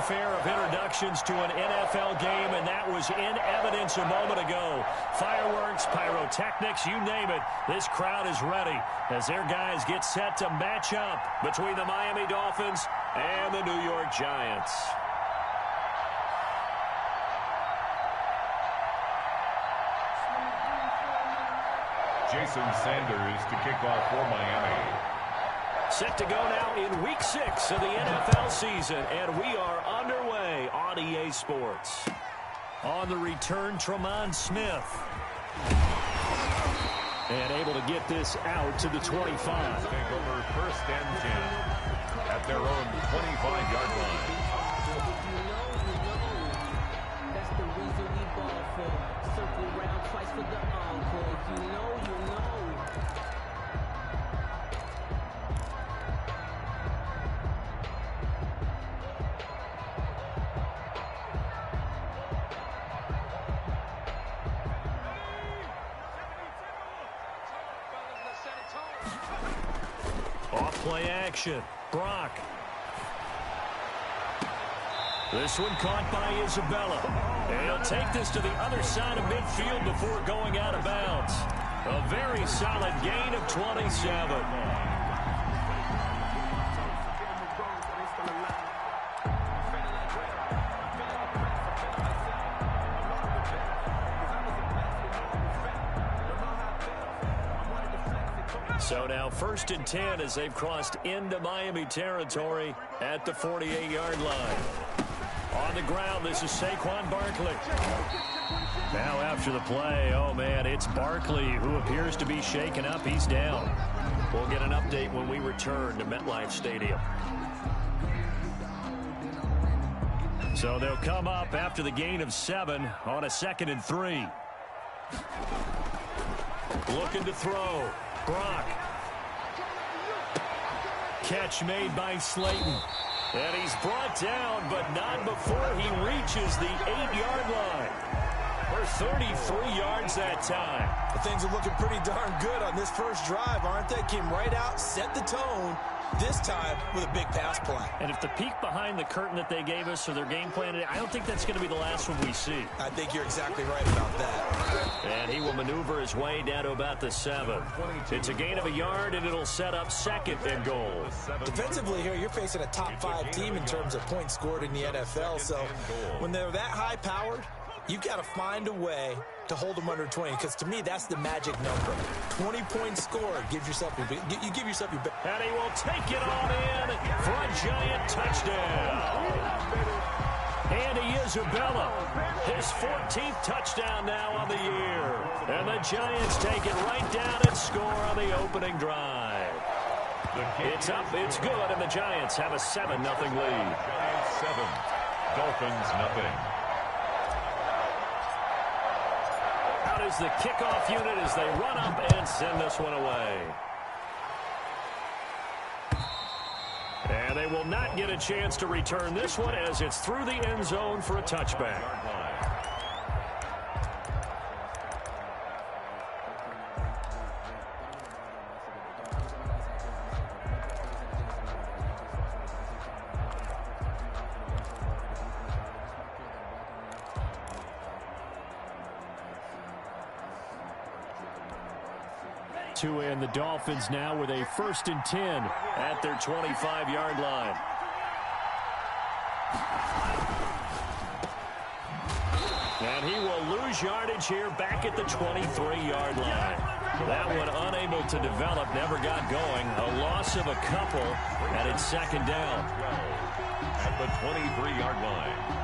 fanfare of introductions to an NFL game, and that was in evidence a moment ago. Fireworks, pyrotechnics, you name it. This crowd is ready as their guys get set to match up between the Miami Dolphins and the New York Giants. Jason Sanders to kick off for Miami. Set to go now in Week 6 of the NFL season, and we are underway on EA Sports. On the return, Tremont Smith. And able to get this out to the 25. Take over 1st and 10 at their own 25-yard line. That's the reason we ball for. Circle round twice for the encore. If you know, you know. Off-play action. Brock. This one caught by Isabella. And he'll take this to the other side of midfield before going out of bounds. A very solid gain of 27. So now 1st and 10 as they've crossed into Miami territory at the 48-yard line. On the ground, this is Saquon Barkley. Now after the play, oh man, it's Barkley who appears to be shaken up. He's down. We'll get an update when we return to MetLife Stadium. So they'll come up after the gain of 7 on a 2nd and 3. Looking to throw. Brock. Catch made by Slayton. And he's brought down, but not before he reaches the 8-yard line. For 33 yards that time. Things are looking pretty darn good on this first drive, aren't they? Came right out, set the tone, this time with a big pass play. And if the peek behind the curtain that they gave us or their game plan, I don't think that's going to be the last one we see. I think you're exactly right about that. And he will maneuver his way down to about the 7. It's a gain of a yard, and it'll set up 2nd and goal. Defensively here, you're facing a top 5 team in terms of points scored in the NFL. So when they're that high-powered, you've got to find a way to hold them under 20, because to me, that's the magic number. 20 points scored gives yourself you give yourself your best. And he will take it on in for a Giant touchdown. Andy Isabella, his 14th touchdown now on the year. And the Giants take it right down and score on the opening drive. It's up, it's good, and the Giants have a 7-0 lead. Giants 7, Dolphins nothing. Out is the kickoff unit as they run up and send this one away. And they will not get a chance to return this one as it's through the end zone for a touchback. 2 in the Dolphins now with a 1st and 10 at their 25-yard line. And he will lose yardage here back at the 23-yard line. That one unable to develop, never got going. A loss of a couple, and it's 2nd down. At the 23-yard line.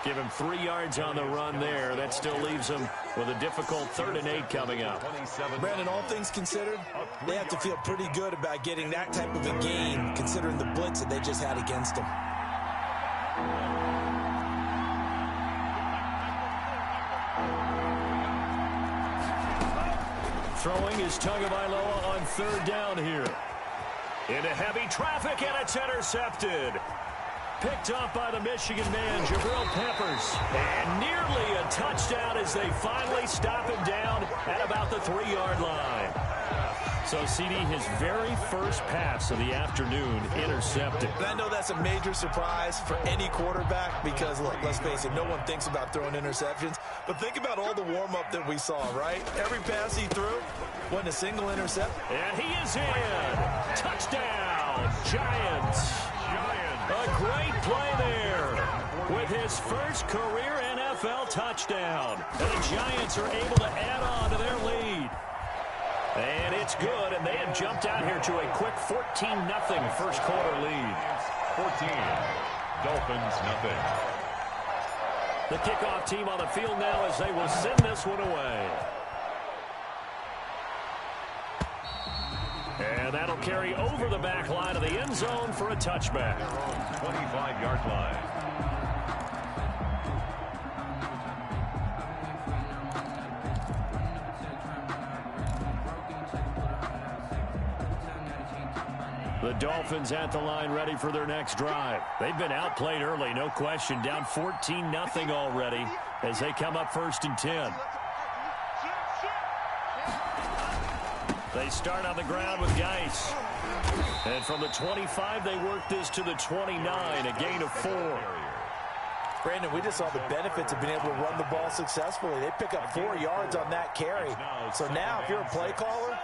Give him 3 yards on the run there. That still leaves him with a difficult 3rd and 8 coming up. Brandon, all things considered, they have to feel pretty good about getting that type of a gain, considering the blitz that they just had against them. Throwing is Tagovailoa on 3rd down here. Into heavy traffic, and it's intercepted. Picked up by the Michigan man, Jabril Peppers. And nearly a touchdown as they finally stop him down at about the 3-yard line. So, CD, his very first pass of the afternoon intercepted. And I know that's a major surprise for any quarterback because, look, let's face it, no one thinks about throwing interceptions. But think about all the warm-up that we saw, right? Every pass he threw wasn't a single interception. And he is in. Touchdown, Giants. A great play there with his first career NFL touchdown. And the Giants are able to add on to their lead. And it's good, and they have jumped out here to a quick 14-0 first quarter lead. 14, Dolphins nothing. The kickoff team on the field now as they will send this one away. And that'll carry over the back line of the end zone for a touchback. 25-yard line. The Dolphins at the line ready for their next drive. They've been outplayed early, no question. Down 14-0 already as they come up 1st and 10. They start on the ground with Geis. And from the 25, they work this to the 29, a gain of 4. Brandon, we just saw the benefits of being able to run the ball successfully. They pick up 4 yards on that carry. So now, if you're a play caller,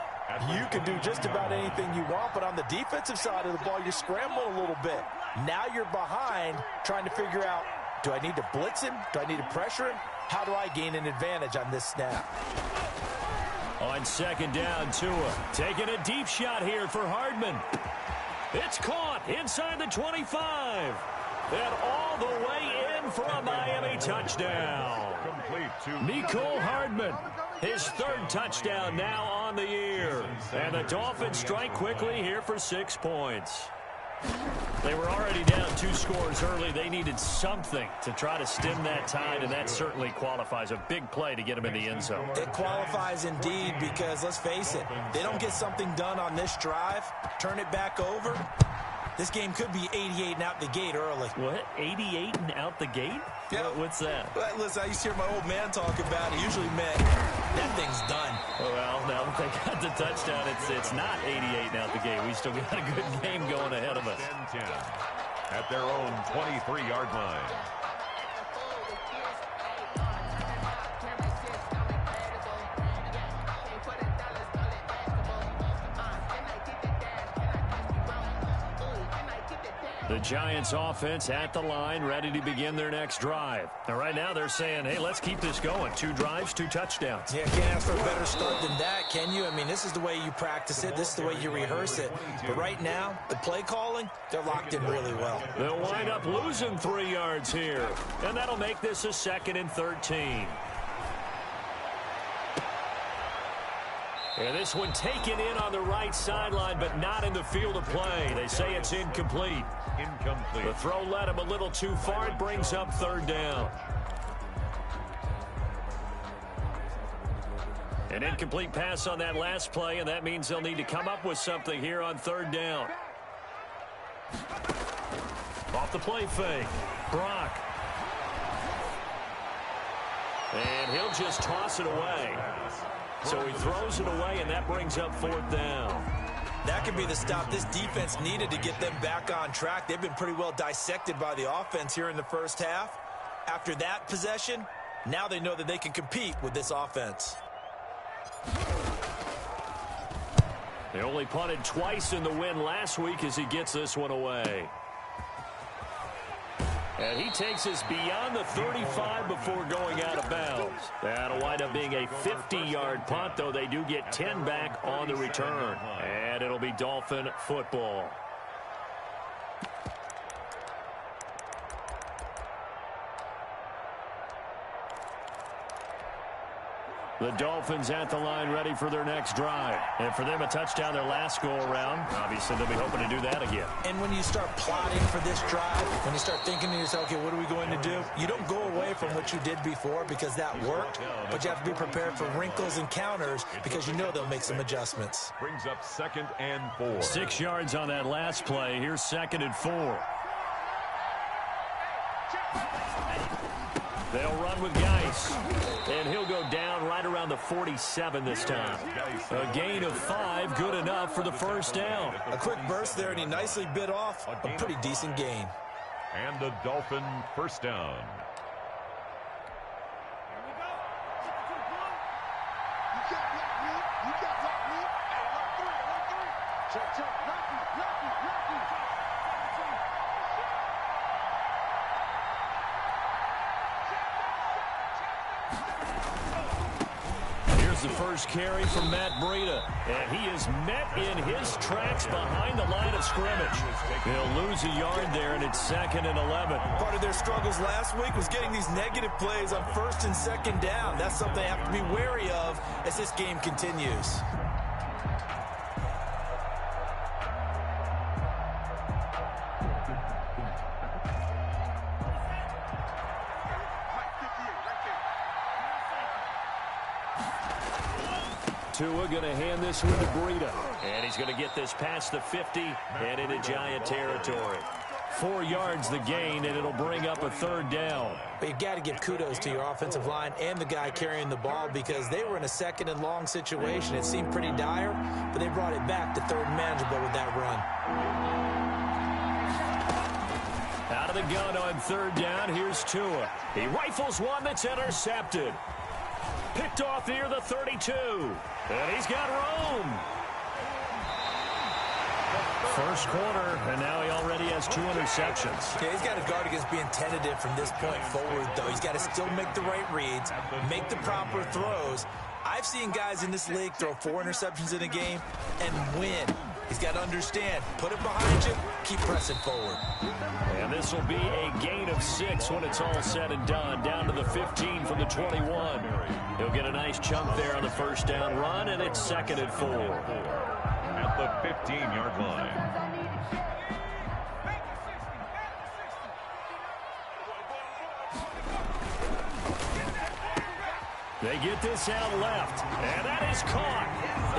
you can do just about anything you want, but on the defensive side of the ball, you scramble a little bit. Now you're behind trying to figure out, do I need to blitz him? Do I need to pressure him? How do I gain an advantage on this snap? On 2nd down, Tua taking a deep shot here for Hardman. It's caught inside the 25. And all the way in for a Miami touchdown. Complete to Mecole Hardman. His 3rd touchdown now on the year. And the Dolphins strike quickly here for 6 points. They were already down 2 scores early. They needed something to try to stem that tide, and that certainly qualifies. A big play to get them in the end zone. It qualifies indeed because, let's face it, they don't get something done on this drive, turn it back over. This game could be 88 and out the gate early. What? 88 and out the gate? Yeah. What's that? Well, listen, I used to hear my old man talk about it. It usually meant that thing's done. Well, now that they got the touchdown, it's not 88 and out the gate. We still got a good game going ahead of us. 10-10 at their own 23-yard line. The Giants offense at the line, ready to begin their next drive. Now, right now, they're saying, hey, let's keep this going. 2 drives, 2 touchdowns. Yeah, can't ask for a better start than that, can you? I mean, this is the way you practice it. This is the way you rehearse it. But right now, the play calling, they're locked in really well. They'll wind up losing 3 yards here. And that'll make this a 2nd and 13. And this one taken in on the right sideline, but not in the field of play. They say it's incomplete. Incomplete. The throw led him a little too far. It brings up 3rd down. An incomplete pass on that last play, and that means they'll need to come up with something here on 3rd down. Off the play fake. Brock. And he'll just toss it away. So he throws it away, and that brings up 4th down. That could be the stop this defense needed to get them back on track. They've been pretty well dissected by the offense here in the first half. After that possession, now they know that they can compete with this offense. They only punted twice in the win last week as he gets this one away. And he takes us beyond the 35 before going out of bounds. That'll wind up being a 50-yard punt, though they do get 10 back on the return. And it'll be Dolphin football. The Dolphins at the line ready for their next drive. And for them, a touchdown their last go-around. Obviously, they'll be hoping to do that again. And when you start plotting for this drive, when you start thinking to yourself, okay, what are we going to do? You don't go away from what you did before because that worked, but you have to be prepared for wrinkles and counters because you know they'll make some adjustments. Brings up 2nd and 4. 6 yards on that last play. Here's 2nd and 4. They'll run with Geis, and he'll go down right around the 47 this time. A gain of 5, good enough for the first down. A quick burst there, and he nicely bit off a pretty decent gain. And the Dolphin first down. The first carry from Matt Breida, and he is met in his tracks behind the line of scrimmage. They'll lose a yard there, and it's 2nd and 11. Part of their struggles last week was getting these negative plays on 1st and 2nd down. That's something they have to be wary of as this game continues. Tua going to hand this one to Breida. And he's going to get this past the 50 and into Giant territory. 4 yards the gain, and it'll bring up a 3rd down. But you've got to give kudos to your offensive line and the guy carrying the ball because they were in a 2nd and long situation. It seemed pretty dire, but they brought it back to 3rd and manageable with that run. Out of the gun on 3rd down, here's Tua. He rifles one that's intercepted. Picked off near the 32. And he's got room. First quarter, and now he already has 2 interceptions. Yeah, he's got to guard against being tentative from this point forward, though. He's got to still make the right reads, make the proper throws. I've seen guys in this league throw 4 interceptions in a game and win. He's got to understand, put it behind you, keep pressing forward. And this will be a gain of 6 when it's all said and done. Down to the 15 from the 21. He'll get a nice chunk there on the first down run, and it's 2nd and 4. At the 15-yard line. They get this out left, and that is caught.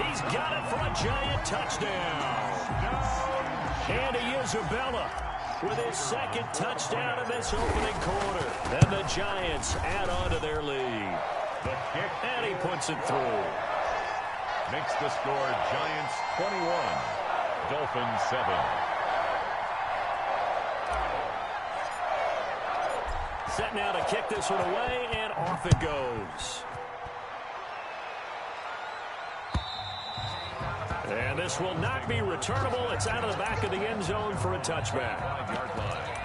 He's got it for a Giant touchdown. Andy Isabella with his 2nd touchdown in this opening quarter. And the Giants add on to their lead. The kick. And he puts it through. Makes the score Giants 21, Dolphins 7. Set now to kick this one away, and off it goes. And this will not be returnable. It's out of the back of the end zone for a touchback. 5-yard line.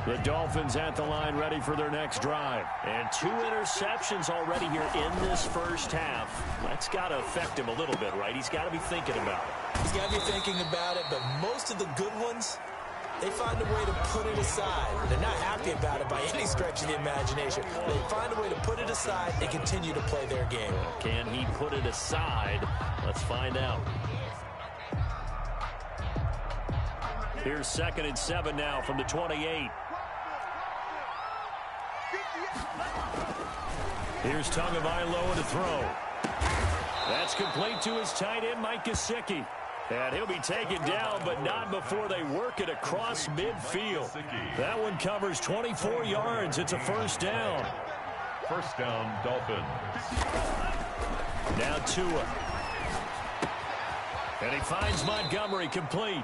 The Dolphins at the line ready for their next drive. And 2 interceptions already here in this first half. That's got to affect him a little bit, right? He's got to be thinking about it. He's got to be thinking about it, but most of the good ones, they find a way to put it aside. They're not happy about it by any stretch of the imagination. They find a way to put it aside and continue to play their game. Can he put it aside? Let's find out. Here's 2nd and 7 now from the 28. Here's Tagovailoa to throw. That's complete to his tight end, Mike Gesicki. And he'll be taken down, but not before they work it across midfield. That one covers 24 yards. It's a first down. First down, Dolphins. Now Tua. And he finds Montgomery complete.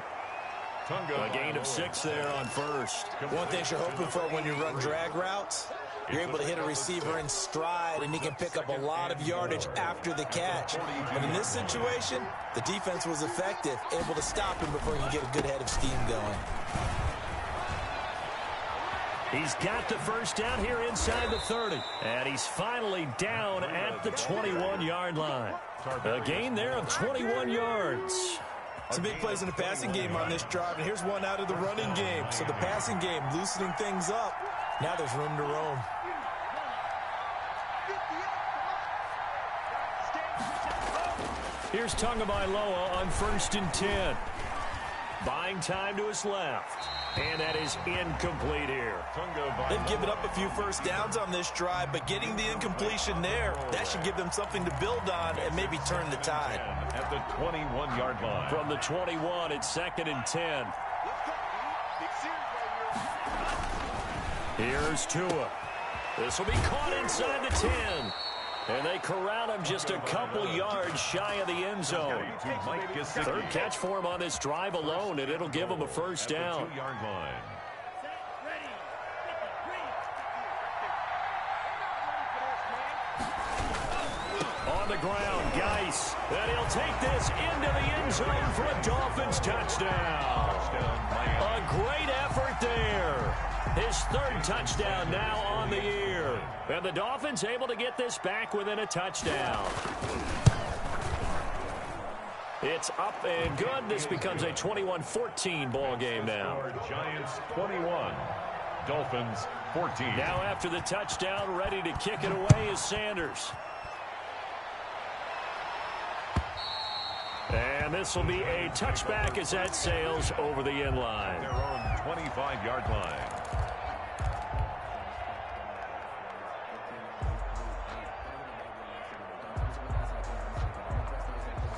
A gain of 6 there on first. One thing you're hoping for when you run drag routes, you're able to hit a receiver in stride, and he can pick up a lot of yardage after the catch. But in this situation, the defense was effective, able to stop him before he can get a good head of steam going. He's got the first down here inside the 30. And he's finally down at the 21-yard line. A gain there of 21 yards. Some big plays in the passing game on this drive, and here's one out of the running game. So the passing game loosening things up. Now there's room to roam. Here's Tagovailoa on 1st and 10. Buying time to his left. And that is incomplete here. They've given up a few first downs on this drive, but getting the incompletion there, that should give them something to build on and maybe turn the tide. At the 21-yard line. From the 21, it's 2nd and 10. Here's Tua. This will be caught inside the 10. And they corral him just a couple yards shy of the end zone. Third catch for him on this drive alone, and it'll give him a first down. 2-yard line. On the ground, Geis. And he'll take this into the end zone for a Dolphins touchdown. A great effort there. His 3rd touchdown now on the year. And the Dolphins able to get this back within a touchdown. It's up and good. This becomes a 21-14 ball game now. Giants 21, Dolphins 14. Now after the touchdown, ready to kick it away is Sanders. And this will be a touchback as that sails over the end line. Their own 25-yard line.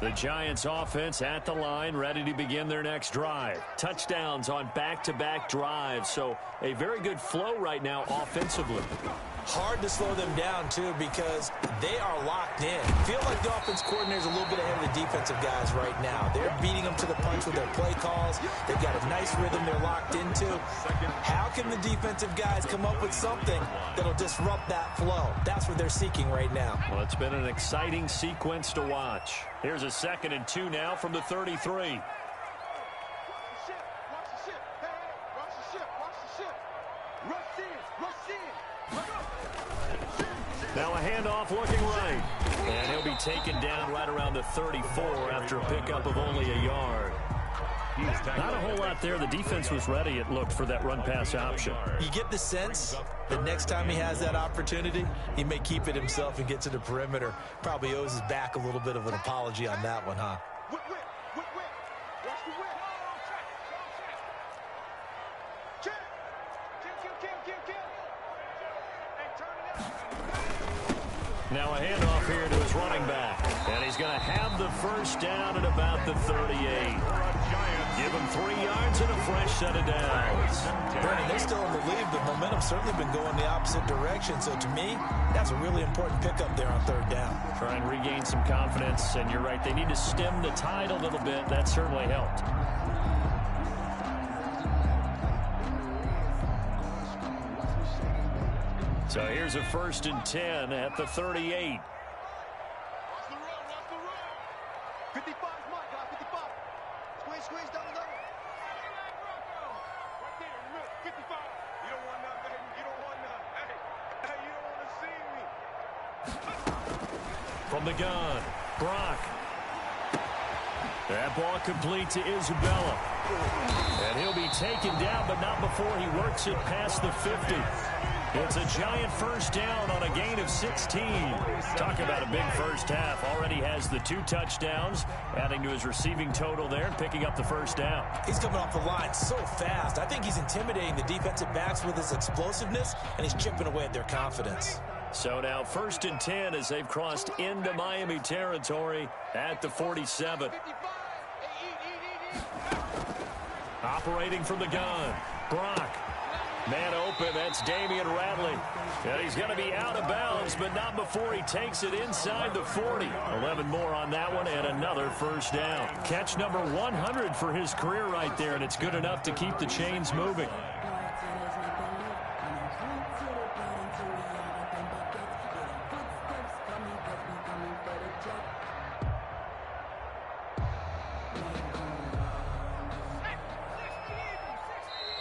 The Giants offense at the line, ready to begin their next drive. Touchdowns on back-to-back drives, so a very good flow right now offensively. Hard to slow them down, too, because they are locked in. Feel like the offense coordinator's a little bit ahead of the defensive guys right now. They're beating them to the punch with their play calls. They've got a nice rhythm they're locked into. How can the defensive guys come up with something that'll disrupt that flow? That's what they're seeking right now. Well, it's been an exciting sequence to watch. Here's a 2nd and 2 now from the 33. Now a handoff looking right. And he'll be taken down right around the 34 after a pickup of only a yard. Not a whole lot there. The defense was ready, it looked, for that run-pass option. You get the sense that next time he has that opportunity, he may keep it himself and get to the perimeter. Probably owes his back a little bit of an apology on that one, huh? Now a handoff here to his running back. And he's going to have the first down at about the 38. Give him 3 yards and a fresh set of downs. Brandon, they're still in the lead, but momentum's certainly been going the opposite direction. So to me, that's a really important pickup there on 3rd down. Try and regain some confidence, and you're right, they need to stem the tide a little bit. That certainly helped. So here's a 1st and 10 at the 38. 55 is mine, guys. 55. Squeeze, double. Right there, look, 55. You don't want none, baby. You don't want none. Hey, you don't want to see me. From the gun, Brock. That ball complete to Isabella. And he'll be taken down, but not before he works it past the 50. It's a Giant first down on a gain of 16. Talk about a big first half. Already has the 2 touchdowns, adding to his receiving total there and picking up the first down. He's coming off the line so fast. I think he's intimidating the defensive backs with his explosiveness, and he's chipping away at their confidence. So now 1st and 10 as they've crossed into Miami territory at the 47. Operating from the gun, Brock. Man open, that's Damian Radley. And he's going to be out of bounds, but not before he takes it inside the 40. 11 more on that one, and another first down. Catch number 100 for his career right there, and it's good enough to keep the chains moving.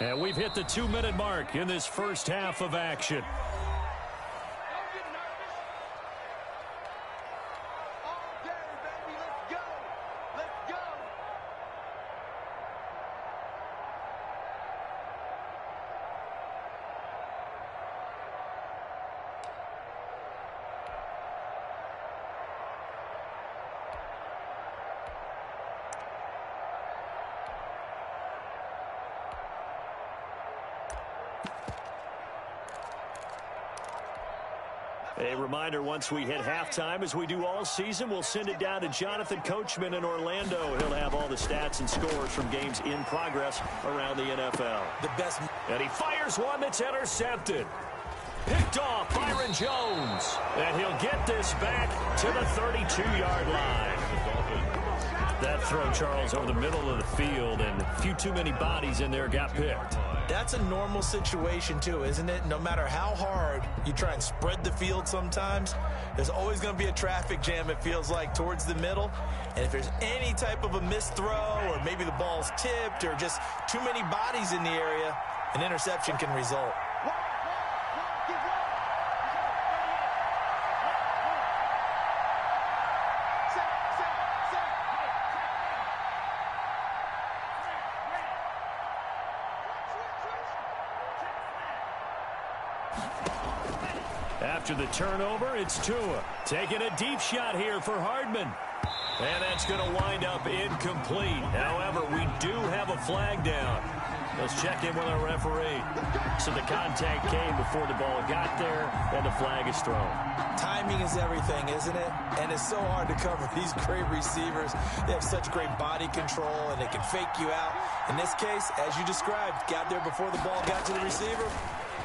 And we've hit the 2-minute mark in this first half of action. A reminder, once we hit halftime, as we do all season, we'll send it down to Jonathan Coachman in Orlando. He'll have all the stats and scores from games in progress around the NFL. The best. And he fires one that's intercepted. Picked off Byron Jones. And he'll get this back to the 32-yard line. That throw, Charles, over the middle of the field, and a few too many bodies in there got picked. That's a normal situation, too, isn't it? No matter how hard you try and spread the field sometimes, there's always going to be a traffic jam, it feels like, towards the middle. And if there's any type of a missed throw, or maybe the ball's tipped, or just too many bodies in the area, an interception can result. After the turnover, it's Tua taking a deep shot here for Hardman. And that's going to wind up incomplete. However, we do have a flag down. Let's check in with our referee. So the contact came before the ball got there, and the flag is thrown. Timing is everything, isn't it? And it's so hard to cover these great receivers. They have such great body control, and they can fake you out. In this case, as you described, got there before the ball got to the receiver.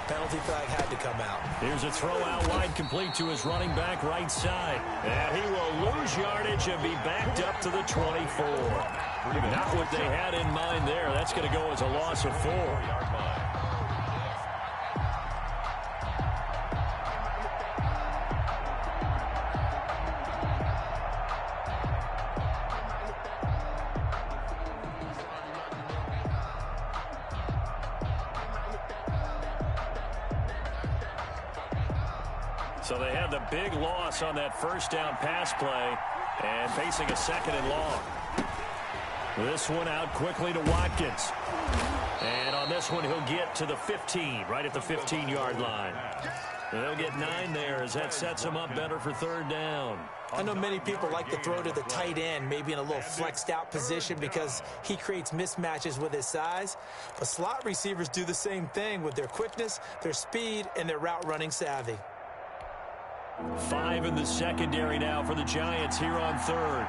Penalty flag had to come out. Here's a throw out wide, complete to his running back right side. And he will lose yardage and be backed up to the 24. Not what they had in mind there. That's going to go as a loss of 4. So they had the big loss on that first down pass play and facing a second and long. This one out quickly to Watkins. And on this one, he'll get to the 15, right at the 15-yard line. They'll get 9 there as that sets him up better for third down. I know many people like to throw to the tight end, maybe in a little flexed out position because he creates mismatches with his size. But slot receivers do the same thing with their quickness, their speed, and their route running savvy. 5 in the secondary now for the Giants here on third.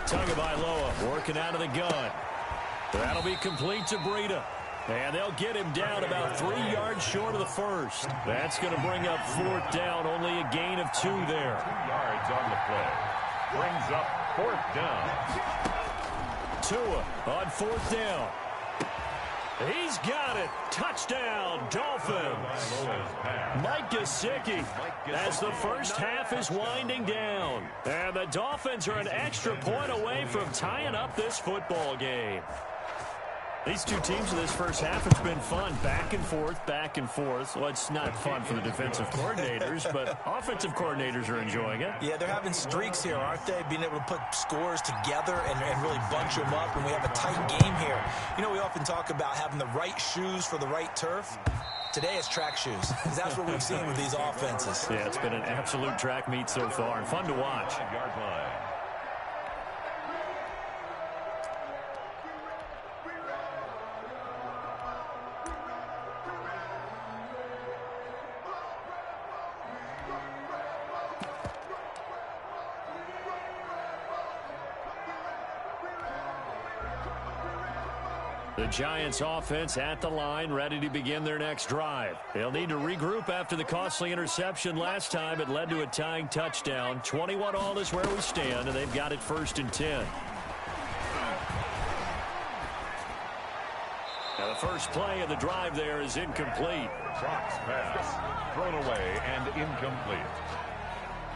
Tagovailoa working out of the gun. That'll be complete to Breida. And they'll get him down about 3 yards short of the first. That's going to bring up fourth down. Only a gain of 2 there. 2 yards on the play. Brings up fourth down. Tua on fourth down. He's got it. Touchdown, Dolphins. Mike Gesicki as the first half is winding down. And the Dolphins are an extra point away from tying up this football game. These two teams in this first half, it's been fun. Back and forth, back and forth. Well, it's not fun for the defensive coordinators, but offensive coordinators are enjoying it. Yeah, they're having streaks here, aren't they? Being able to put scores together and really bunch them up, and we have a tight game here. You know, we often talk about having the right shoes for the right turf. Today it's track shoes, because that's what we've seen with these offenses. Yeah, it's been an absolute track meet so far, and fun to watch. Yard line. The Giants offense at the line, ready to begin their next drive. They'll need to regroup after the costly interception last time. It led to a tying touchdown. 21-all is where we stand, and they've got it 1st and 10. Now the first play of the drive there is incomplete. Fox pass thrown away and incomplete.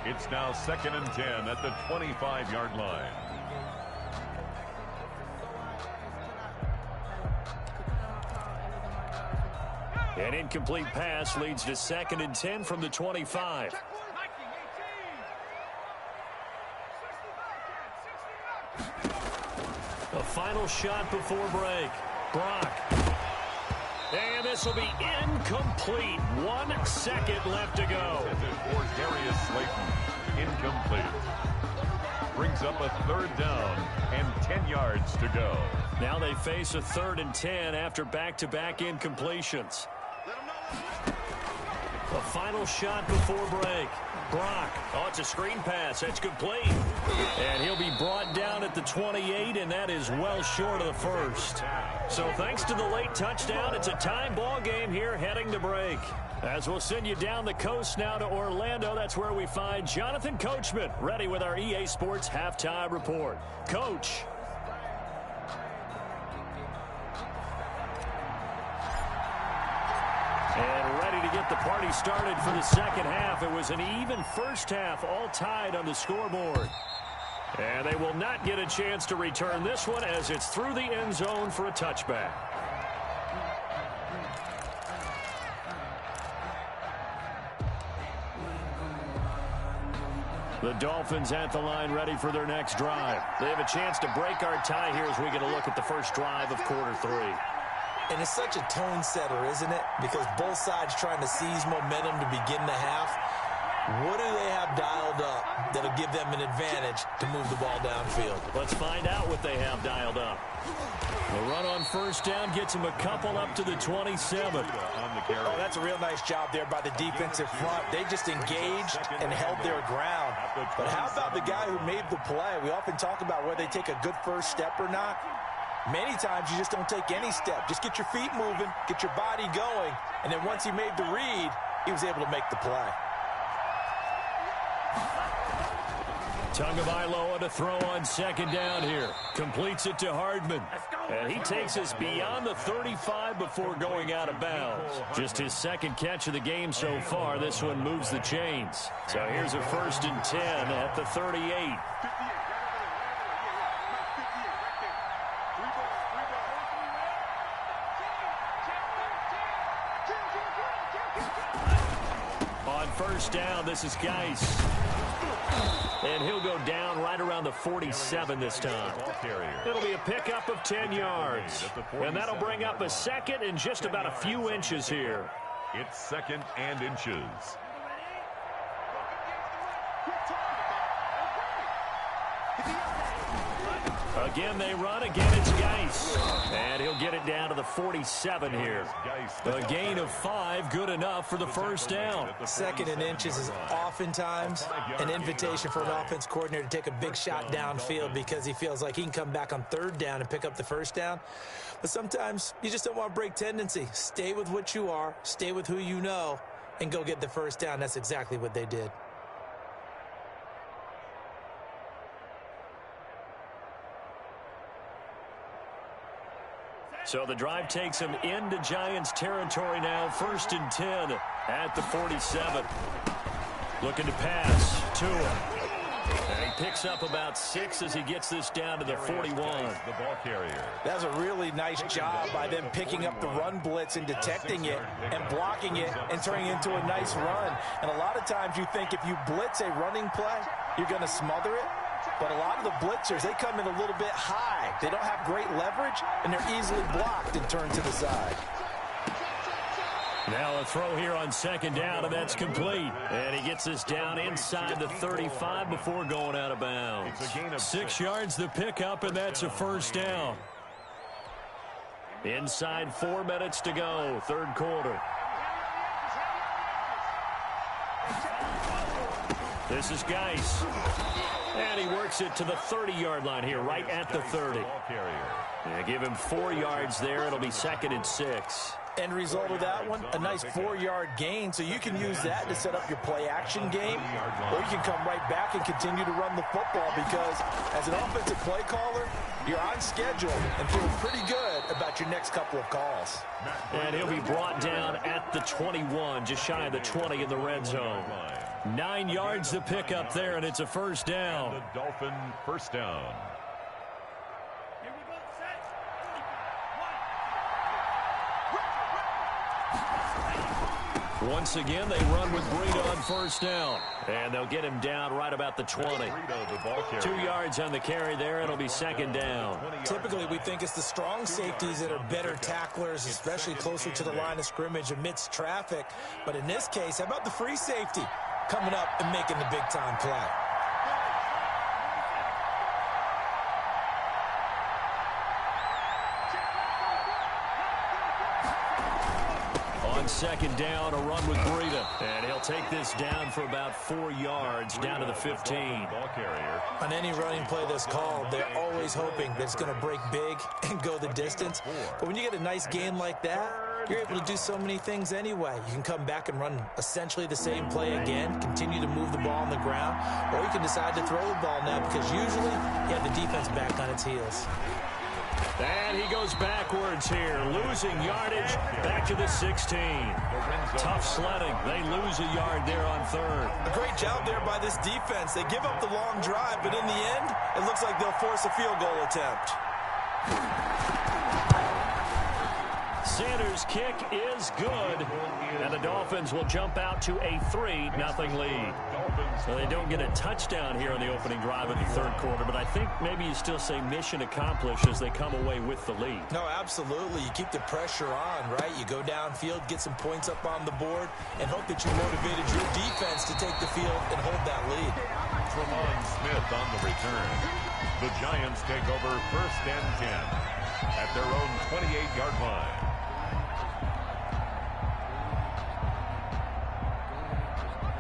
It's now 2nd and 10 at the 25-yard line. An incomplete pass leads to 2nd and 10 from the 25. A final shot before break. Brock. And this will be incomplete. 1 second left to go. For Darius Slayton, incomplete. Brings up a 3rd down and 10 yards to go. Now they face a 3rd and 10 after back-to-back incompletions. A final shot before break. Brock. Oh, it's a screen pass. That's complete. And he'll be brought down at the 28, and that is well short of the first. So thanks to the late touchdown, it's a time ball game here heading to break. As we'll send you down the coast now to Orlando, that's where we find Jonathan Coachman, ready with our EA Sports Halftime Report. Coach. And ready to get the party started for the second half. It was an even first half, all tied on the scoreboard. And they will not get a chance to return this one as it's through the end zone for a touchback. The Dolphins at the line ready for their next drive. They have a chance to break our tie here as we get a look at the first drive of quarter 3. And it's such a tone setter, isn't it? Because both sides trying to seize momentum to begin the half. What do they have dialed up that'll give them an advantage to move the ball downfield? Let's find out what they have dialed up. The run on first down gets them a couple up to the 27. Oh, that's a real nice job there by the defensive front. They just engaged and held their ground. But how about the guy who made the play? We often talk about whether they take a good first step or not. Many times you just don't take any step. Just get your feet moving, get your body going, and then once he made the read, he was able to make the play. Tagovailoa to throw on second down here. Completes it to Hardman. And he takes us beyond the 35 before going out of bounds. Just his second catch of the game so far. This one moves the chains. So here's a 1st and 10 at the 38. On first down, this is Geis. And he'll go down right around the 47 this time. It'll be a pickup of 10 yards. And that'll bring up a 2nd and just about a few inches here. It's 2nd and inches. Again, they run. Again, it's Geis. And he'll get it down to the 47 here. A gain of 5, good enough for the first down. 2nd and inches is oftentimes an invitation for an offense coordinator to take a big shot downfield because he feels like he can come back on 3rd down and pick up the first down. But sometimes you just don't want to break tendency. Stay with what you are, stay with who you know, and go get the first down. That's exactly what they did. So the drive takes him into Giants territory now. 1st and 10 at the 47. Looking to pass to him. And he picks up about 6 as he gets this down to the 41. The ball carrier. That's a really nice job by them picking up the run blitz and detecting it and blocking it and turning it into a nice run. And a lot of times you think if you blitz a running play, you're going to smother it. But a lot of the blitzers, they come in a little bit high. They don't have great leverage, and they're easily blocked and turned to the side. Now a throw here on second down, and that's complete. And he gets this down inside the 35 before going out of bounds. 6 yards the pickup, and that's a first down. Inside 4 minutes to go, third quarter. This is Geis. And he works it to the 30-yard line here, right at the 30. Yeah, give him 4 yards there. It'll be 2nd and 6. End result of that one, a nice 4-yard gain. So you can use that to set up your play-action game, or you can come right back and continue to run the football because as an offensive play caller, you're on schedule and feeling pretty good about your next couple of calls. And he'll be brought down at the 21, just shy of the 20 in the red zone. 9 yards to pick up there, and it's a first down. The Dolphin first down. Once again, they run with Breida on first down. And they'll get him down right about the 20. 2 yards on the carry there. It'll be second down. Typically, we think it's the strong safeties that are better tacklers, especially closer to the line of scrimmage amidst traffic. But in this case, how about the free safety coming up and making the big-time play? Second down, a run with Breida. And he'll take this down for about 4 yards, down to the 15. On any running play that's called, they're always hoping that it's going to break big and go the distance. But when you get a nice gain like that, you're able to do so many things anyway. You can come back and run essentially the same play again, continue to move the ball on the ground, or you can decide to throw the ball now because usually you have the defense back on its heels. And he goes backwards here, losing yardage back to the 16. Tough sledding. They lose a yard there on third. A great job there by this defense. They give up the long drive, but in the end, it looks like they'll force a field goal attempt. Sanders' kick is good, and the Dolphins will jump out to a 3-0 lead. So they don't get a touchdown here on the opening drive of the third quarter, but I think maybe you still say mission accomplished as they come away with the lead. No, absolutely. You keep the pressure on, right? You go downfield, get some points up on the board, and hope that you motivated your defense to take the field and hold that lead. Tremont Smith on the return. The Giants take over 1st and 10 at their own 28-yard line.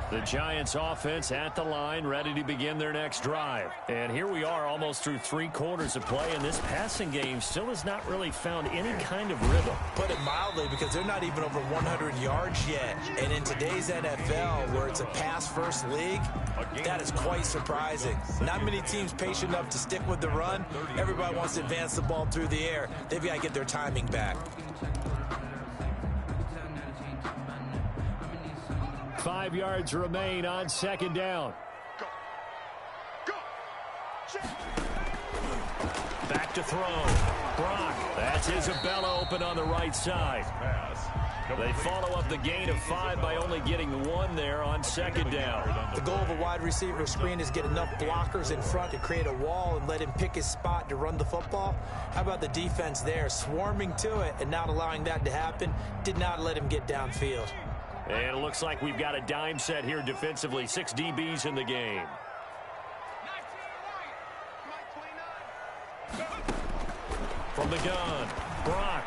The Giants offense at the line, ready to begin their next drive. And here we are almost through 3 quarters of play, and this passing game still has not really found any kind of rhythm. Put it mildly, because they're not even over 100 yards yet. And in today's NFL, where it's a pass-first league, that is quite surprising. Not many teams patient enough to stick with the run. Everybody wants to advance the ball through the air. They've got to get their timing back. 5 yards remain on second down. Back to throw. Brock. That's Isabella open on the right side. They follow up the gain of 5 by only getting 1 there on second down. The goal of a wide receiver screen is get enough blockers in front to create a wall and let him pick his spot to run the football. How about the defense there, swarming to it and not allowing that to happen? Did not let him get downfield. And it looks like we've got a dime set here defensively. 6 DBs in the game. From the gun, Brock.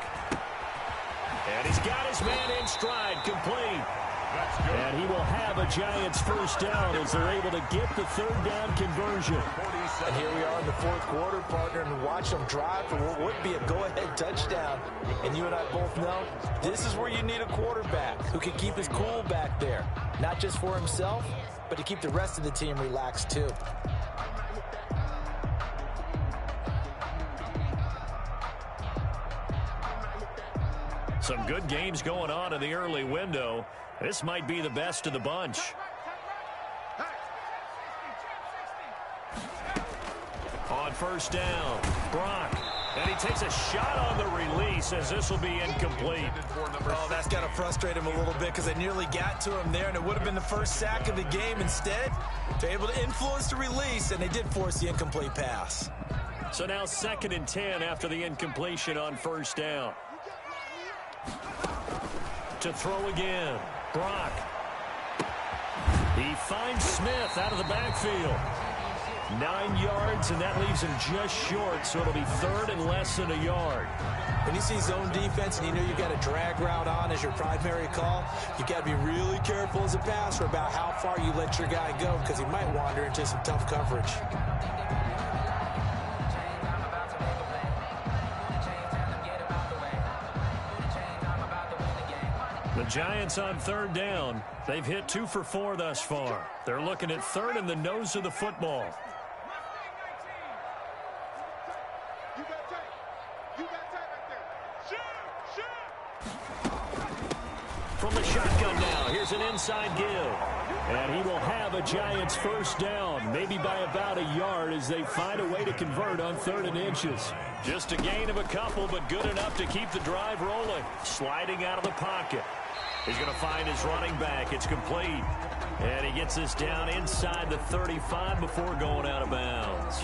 And he's got his man in stride, complete. And he will have a Giants first down as they're able to get the third down conversion. And here we are in the fourth quarter, partner, and watch them drive for what would be a go-ahead touchdown. And you and I both know this is where you need a quarterback who can keep his cool back there. Not just for himself, but to keep the rest of the team relaxed too. Some good games going on in the early window. This might be the best of the bunch. On first down, Brock. And he takes a shot on the release as this will be incomplete. Oh, that's got to frustrate him a little bit because they nearly got to him there, and it would have been the first sack of the game. Instead, they're able to influence the release, and they did force the incomplete pass. So now 2nd and 10 after the incompletion on first down. To throw again, Brock. He finds Smith out of the backfield. 9 yards, and that leaves him just short, so it'll be 3rd and less than a yard. When you see zone defense and you know you've got a drag route on as your primary call, you've got to be really careful as a passer about how far you let your guy go because he might wander into some tough coverage. The Giants on 3rd down. They've hit 2 for 4 thus far. They're looking at 3rd in the nose of the football. From the shotgun now, here's an inside give. And he will have a Giants first down, maybe by about a yard as they find a way to convert on 3rd and inches. Just a gain of a couple, but good enough to keep the drive rolling. Sliding out of the pocket. He's going to find his running back. It's complete. And he gets this down inside the 35 before going out of bounds.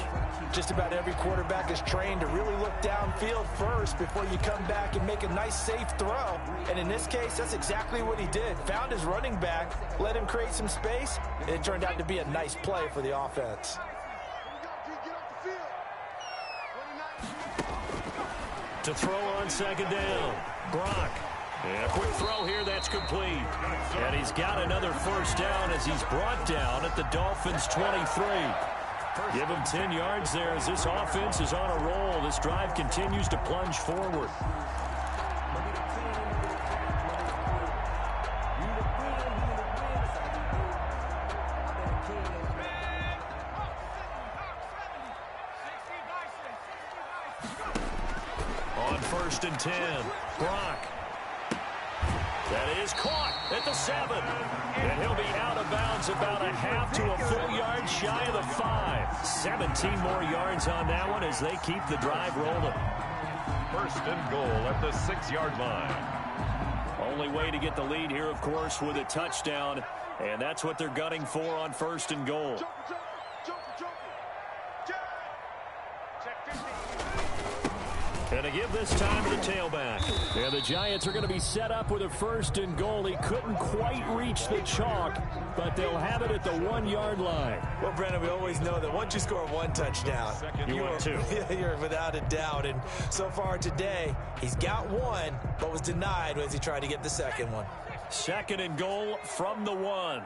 Just about every quarterback is trained to really look downfield first before you come back and make a nice, safe throw. And in this case, that's exactly what he did. Found his running back, let him create some space, and it turned out to be a nice play for the offense. To throw on second down, Brock. And a quick throw here, that's complete. And he's got another first down as he's brought down at the Dolphins' 23. Give him 10 yards there as this offense is on a roll. This drive continues to plunge forward. On 1st and 10, Brock. That is caught at the 7. And he'll be out of bounds about a half to a full yard shy of the 5. 17 more yards on that one as they keep the drive rolling. 1st and goal at the 6-yard line. Only way to get the lead here, of course, with a touchdown. And that's what they're gunning for on 1st and goal. And to give this time to the tailback. And the Giants are going to be set up with a 1st and goal. He couldn't quite reach the chalk, but they'll have it at the 1-yard line. Well, Brendan, we always know that once you score one touchdown, you want two. You're without a doubt. And so far today, he's got one, but was denied as he tried to get the second one. 2nd and goal from the 1.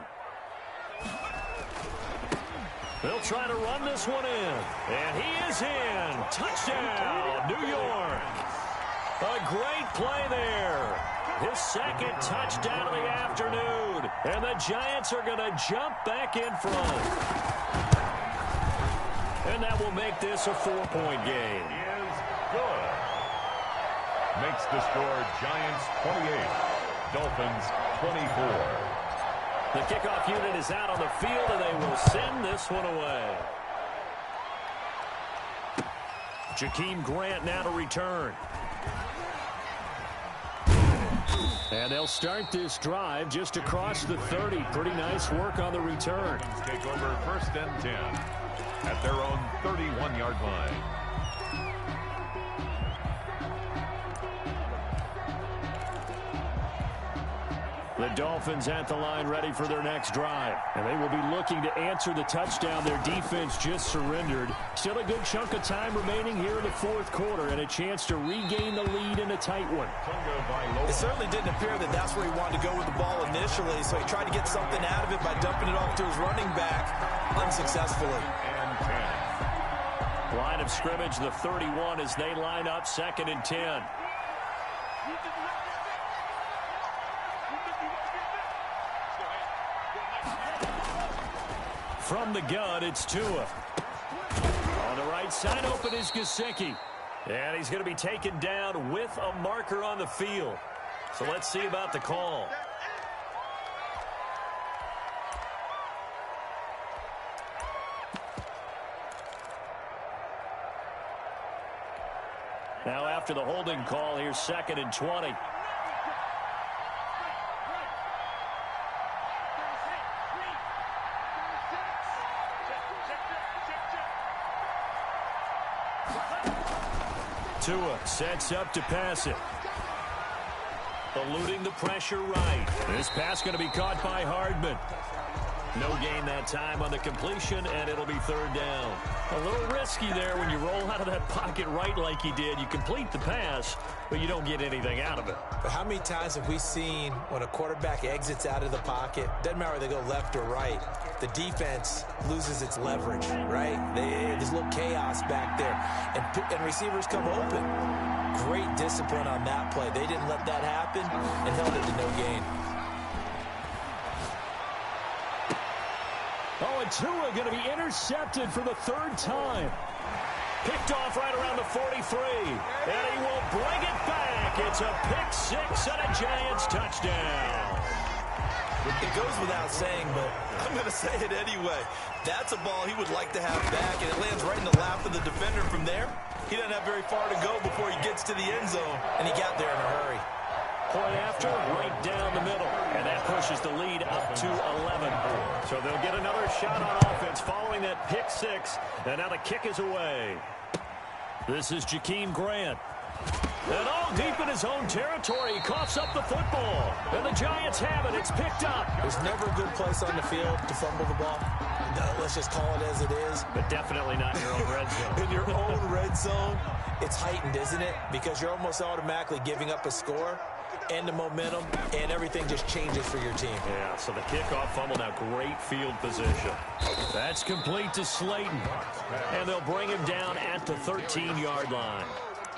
They'll try to run this one in. And he is in. Touchdown, New York. A great play there. His 2nd touchdown of the afternoon. And the Giants are going to jump back in front. And that will make this a 4-point game. Is good. Makes the score Giants 28, Dolphins 24. The kickoff unit is out on the field, and they will send this one away. Jakeem Grant now to return. And they'll start this drive just across the 30. Pretty nice work on the return. Take over 1st and 10 at their own 31-yard line. The Dolphins at the line ready for their next drive. And they will be looking to answer the touchdown their defense just surrendered. Still a good chunk of time remaining here in the 4th quarter and a chance to regain the lead in a tight one. It certainly didn't appear that that's where he wanted to go with the ball initially, so he tried to get something out of it by dumping it off to his running back unsuccessfully. And 10. Line of scrimmage, the 31 as they line up 2nd and 10. From the gun, it's Tua. On the right side, open is Gesicki. And he's going to be taken down with a marker on the field. So let's see about the call. Now after the holding call, here's 2nd and 20. Tua sets up to pass it. Eluding the pressure right. This pass going to be caught by Hardman. No gain that time on the completion, and it'll be 3rd down. A little risky there when you roll out of that pocket right like he did. You complete the pass, but you don't get anything out of it. But how many times have we seen when a quarterback exits out of the pocket, doesn't matter whether they go left or right, the defense loses its leverage, right? There's a little chaos back there, and receivers come open. Great discipline on that play. They didn't let that happen and held it to no gain. Oh, and Tua going to be intercepted for the 3rd time. Picked off right around the 43. And he will bring it back. It's a pick 6 and a Giants touchdown. It goes without saying, but I'm going to say it anyway. That's a ball he would like to have back, and it lands right in the lap of the defender from there. He doesn't have very far to go before he gets to the end zone, and he got there in a hurry. point after, right down the middle. And that pushes the lead up to 11. So they'll get another shot on offense following that pick six. And now the kick is away. This is Jakeem Grant. And all deep in his own territory, he coughs up the football. And the Giants have it. It's picked up. There's never a good place on the field to fumble the ball. Let's just call it as it is. But definitely not in your own red zone. In your own red zone, it's heightened, isn't it? Because you're almost automatically giving up a score and the momentum, and everything just changes for your team. Yeah, so the kickoff fumble, now great field position. That's complete to Slayton. And they'll bring him down at the 13-yard line.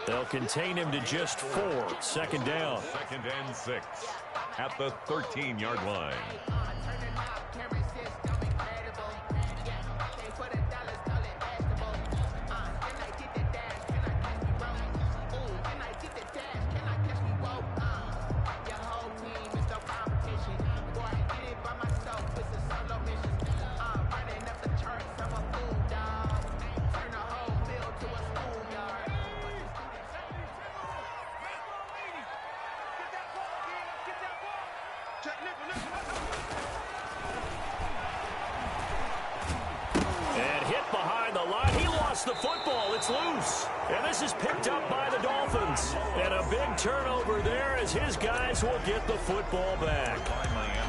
They'll contain him to just 4. Second down. 2nd and 6 at the 13-yard line. The football, it's loose. And this is picked up by the Dolphins. And a big turnover there as his guys will get the football back.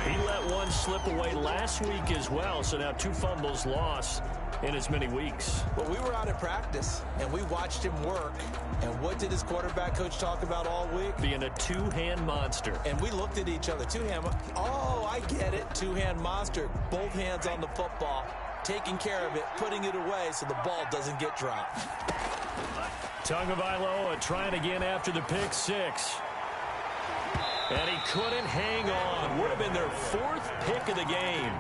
He let one slip away last week as well, so now 2 fumbles lost in as many weeks. Well, we were out at practice, and we watched him work. And what did his quarterback coach talk about all week? Being a two-hand monster. And we looked at each other. Two-hand, oh, I get it. Two-hand monster. Both hands on the football. Taking care of it, putting it away so the ball doesn't get dropped. Tagovailoa trying again after the pick six. And he couldn't hang on. Would have been their 4th pick of the game.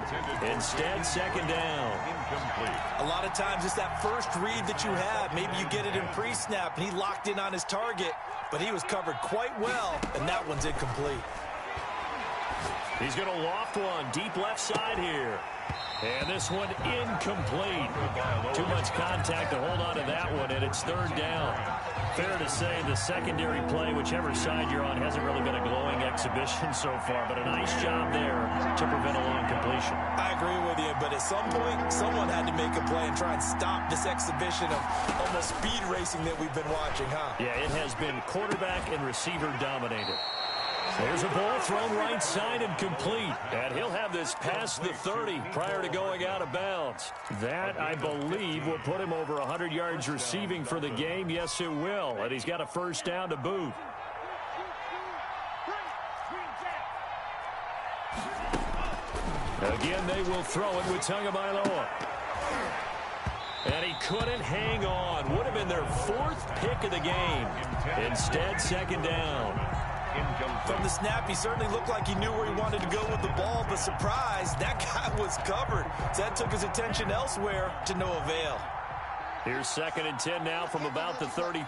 Instead, second down. Incomplete. A lot of times it's that first read that you have. Maybe you get it in pre-snap, and he locked in on his target, but he was covered quite well, and that one's incomplete. He's going to loft one deep left side here. And this one incomplete. Too much contact to hold on to that one, and it's 3rd down. Fair to say the secondary play, whichever side you're on, hasn't really been a glowing exhibition so far, but a nice job there to prevent a long completion. I agree with you, but at some point, someone had to make a play and try and stop this exhibition of almost speed racing that we've been watching, huh? Yeah, it has been quarterback and receiver dominated. There's a ball thrown right side and complete. And he'll have this past the 30 prior to going out of bounds. That, I believe, will put him over 100 yards receiving for the game. Yes, it will. And he's got a first down to boot. Again, they will throw it with Tagovailoa. And he couldn't hang on. Would have been their 4th pick of the game. Instead, second down. From the snap, he certainly looked like he knew where he wanted to go with the ball, but surprise, that guy was covered. So that took his attention elsewhere to no avail. Here's 2nd and 10 now from about the 32.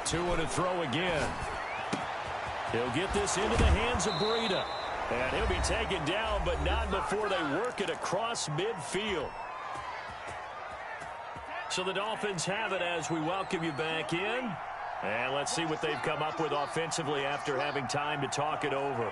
2 and a throw again. He'll get this into the hands of Breida. And he'll be taken down, but not before they work it across midfield. So the Dolphins have it as we welcome you back in. And let's see what they've come up with offensively after having time to talk it over.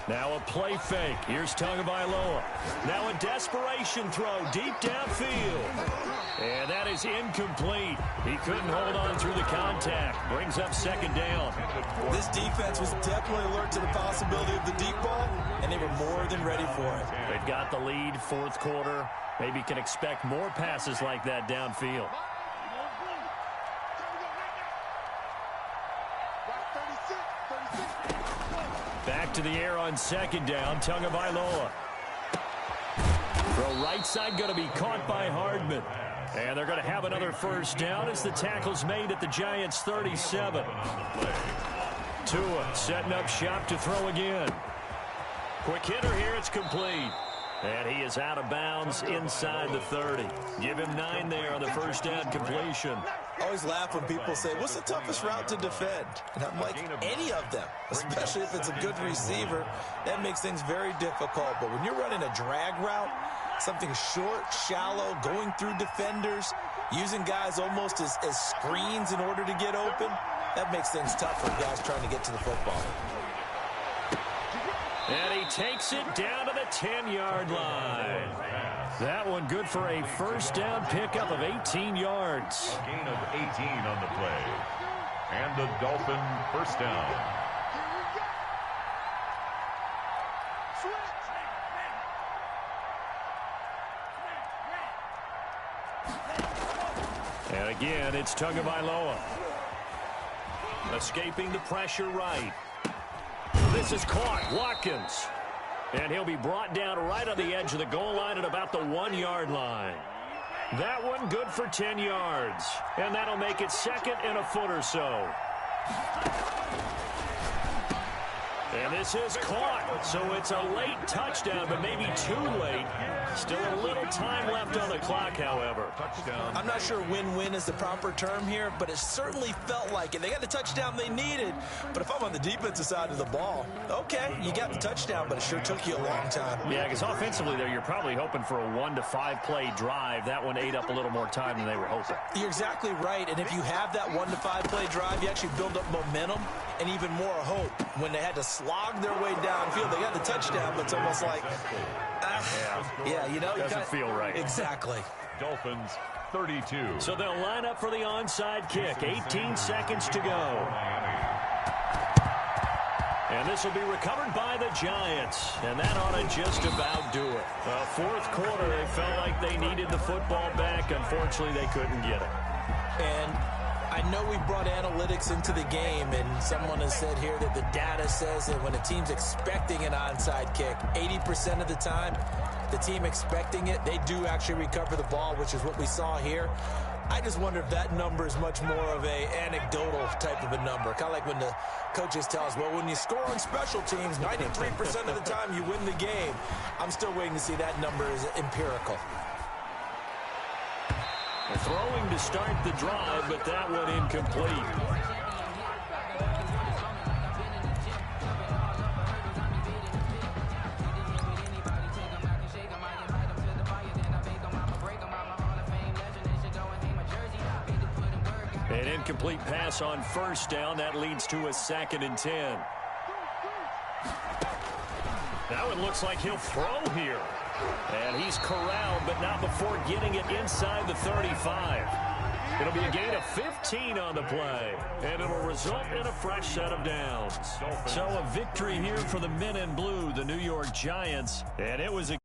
Now a play fake. Here's Tagovailoa. Now a desperation throw deep downfield. And that is incomplete. He couldn't hold on through the contact. Brings up second down. This defense was definitely alert to the possibility of the deep ball, and they were more than ready for it. They've got the lead, 4th quarter. Maybe can expect more passes like that downfield. Back to the air on second down, Tagovailoa. Throw right side going to be caught by Hardman. And they're going to have another first down as the tackle's made at the Giants' 37. Tua setting up shop to throw again. Quick hitter here, it's complete. And he is out of bounds inside the 30. Give him 9 there on the first down completion. I always laugh when people say, what's the toughest route to defend? And I'm like, any of them, especially if it's a good receiver. That makes things very difficult. But when you're running a drag route, something short, shallow, going through defenders, using guys almost as screens in order to get open, that makes things tough for guys trying to get to the football. And he takes it down to the 10-yard line. That one good for a first down pickup of 18 yards. A gain of 18 on the play. And the Dolphin first down. And again, it's Tagovailoa. Escaping the pressure right. This is caught. Watkins. And he'll be brought down right on the edge of the goal line at about the 1-yard line. That one good for 10 yards. And that'll make it second and a foot or so. And this is caught. So it's a late touchdown, but maybe too late. Still a little time left on the clock, however. Touchdown. I'm not sure win-win is the proper term here, but it certainly felt like it. They got the touchdown they needed, but if I'm on the defensive side of the ball, okay, you got the touchdown, but it sure took you a long time. Yeah, because offensively there, you're probably hoping for a 1 to 5 play drive. That one ate up a little more time than they were hoping. You're exactly right, and if you have that 1 to 5 play drive, you actually build up momentum and even more hope. When they had to slog their way downfield, they got the touchdown, but it's almost like, yeah, you know, doesn't feel right. Exactly. Dolphins 32. So they'll line up for the onside kick. 18 seconds to go. And this will be recovered by the Giants. And that ought to just about do it. Fourth quarter, they felt like they needed the football back. Unfortunately, they couldn't get it. And I know we brought analytics into the game, and someone has said here that the data says that when a team's expecting an onside kick, 80% of the time, the team expecting it, they do actually recover the ball, which is what we saw here. I just wonder if that number is much more of a anecdotal type of a number. Kind of like when the coaches tell us, well, when you score on special teams, 93% of the time you win the game. I'm still waiting to see that number is empirical. Throwing to start the drive, but that one incomplete. An incomplete pass on first down. That leads to a 2nd and 10. Now it looks like he'll throw here. And he's corralled, but not before getting it inside the 35. It'll be a gain of 15 on the play, and it'll result in a fresh set of downs. So a victory here for the men in blue, the New York Giants, and it was a